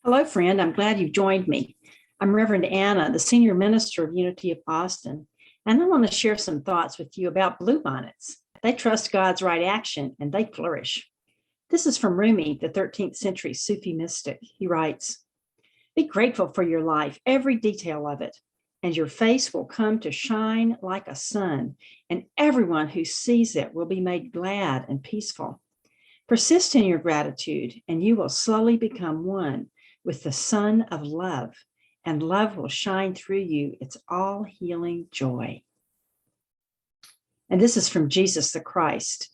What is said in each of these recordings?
Hello, friend. I'm glad you've joined me. I'm Reverend Anna, the Senior Minister of Unity of Boston, and I want to share some thoughts with you about bluebonnets. They trust God's right action and they flourish. This is from Rumi, the 13th century Sufi mystic. He writes, "Be grateful for your life, every detail of it, and your face will come to shine like a sun, and everyone who sees it will be made glad and peaceful. Persist in your gratitude, and you will slowly become one with the sun of love, and love will shine through you its all healing joy." And this is from Jesus the Christ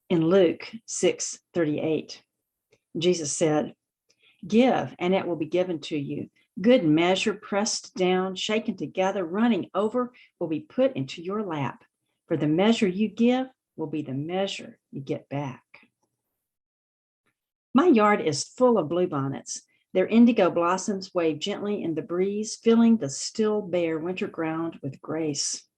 in Luke 6:38. Jesus said, "Give, and it will be given to you. Good measure, pressed down, shaken together, running over, will be put into your lap. For the measure you give will be the measure you get back." My yard is full of bluebonnets. Their indigo blossoms wave gently in the breeze, filling the still bare winter ground with grace.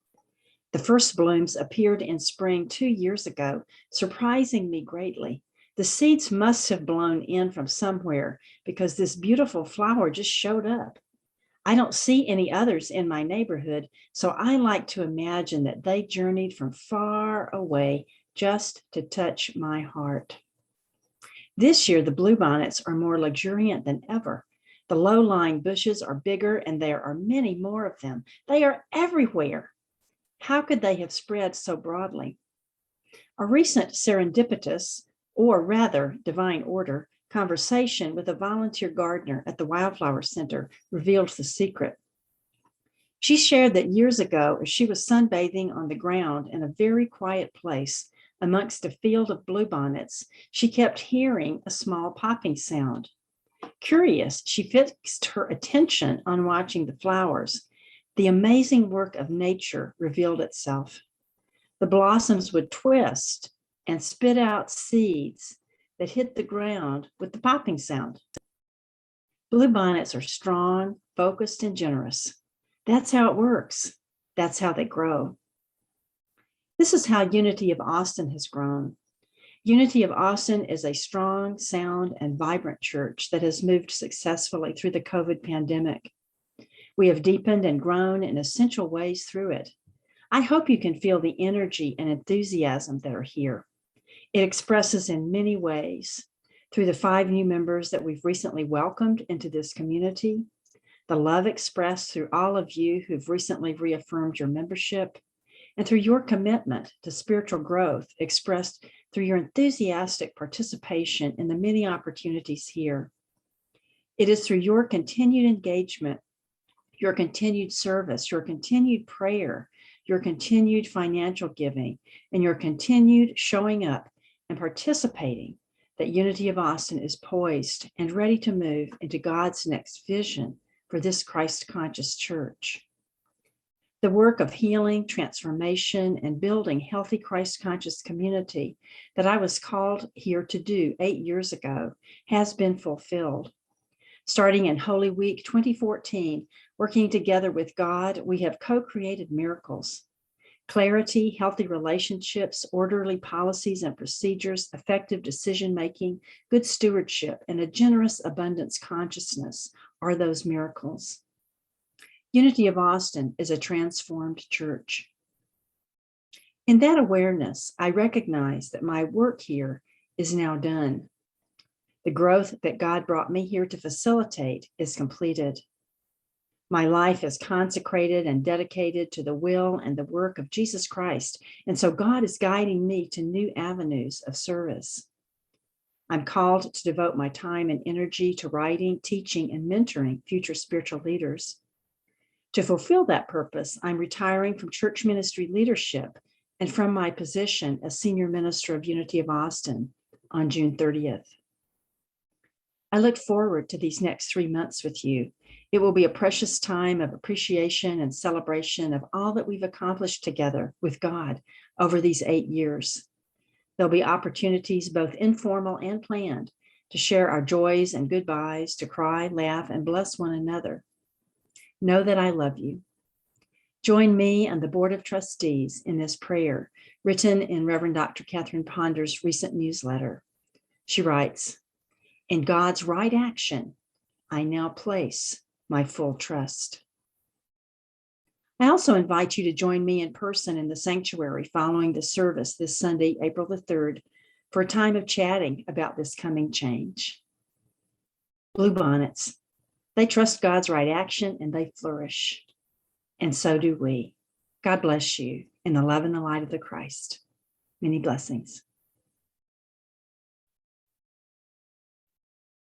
The first blooms appeared in spring 2 years ago, surprising me greatly. The seeds must have blown in from somewhere because this beautiful flower just showed up. I don't see any others in my neighborhood, so I like to imagine that they journeyed from far away just to touch my heart. This year, the bluebonnets are more luxuriant than ever. The low-lying bushes are bigger, and there are many more of them. They are everywhere. How could they have spread so broadly? A recent serendipitous, or rather divine order, conversation with a volunteer gardener at the Wildflower Center revealed the secret. She shared that years ago, as she was sunbathing on the ground in a very quiet place, amongst a field of bluebonnets, she kept hearing a small popping sound. Curious, she fixed her attention on watching the flowers. The amazing work of nature revealed itself. The blossoms would twist and spit out seeds that hit the ground with the popping sound. Bluebonnets are strong, focused, and generous. That's how it works. That's how they grow. This is how Unity of Austin has grown. Unity of Austin is a strong, sound, and vibrant church that has moved successfully through the COVID pandemic. We have deepened and grown in essential ways through it. I hope you can feel the energy and enthusiasm that are here. It expresses in many ways through the 5 new members that we've recently welcomed into this community, the love expressed through all of you who've recently reaffirmed your membership, and through your commitment to spiritual growth expressed through your enthusiastic participation in the many opportunities here. It is through your continued engagement, your continued service, your continued prayer, your continued financial giving, and your continued showing up and participating that Unity of Austin is poised and ready to move into God's next vision for this Christ-conscious church. The work of healing, transformation, and building healthy Christ-conscious community that I was called here to do 8 years ago has been fulfilled. Starting in Holy Week 2014, working together with God, we have co-created miracles. Clarity, healthy relationships, orderly policies and procedures, effective decision-making, good stewardship, and a generous abundance consciousness are those miracles. Unity of Austin is a transformed church. In that awareness, I recognize that my work here is now done. The growth that God brought me here to facilitate is completed. My life is consecrated and dedicated to the will and the work of Jesus Christ, and so God is guiding me to new avenues of service. I'm called to devote my time and energy to writing, teaching, and mentoring future spiritual leaders. To fulfill that purpose, I'm retiring from church ministry leadership and from my position as Senior Minister of Unity of Austin on June 30th. I look forward to these next 3 months with you. It will be a precious time of appreciation and celebration of all that we've accomplished together with God over these 8 years. There'll be opportunities, both informal and planned, to share our joys and goodbyes, to cry, laugh, and bless one another. Know that I love you. Join me and the Board of Trustees in this prayer written in Reverend Dr. Catherine Ponder's recent newsletter. She writes, "In God's right action, I now place my full trust. I also invite you to join me in person in the sanctuary following the service this Sunday, April the 3rd, for a time of chatting about this coming change. Bluebonnets, they trust God's right action and they flourish. And so do we. God bless you in the love and the light of the Christ. Many blessings.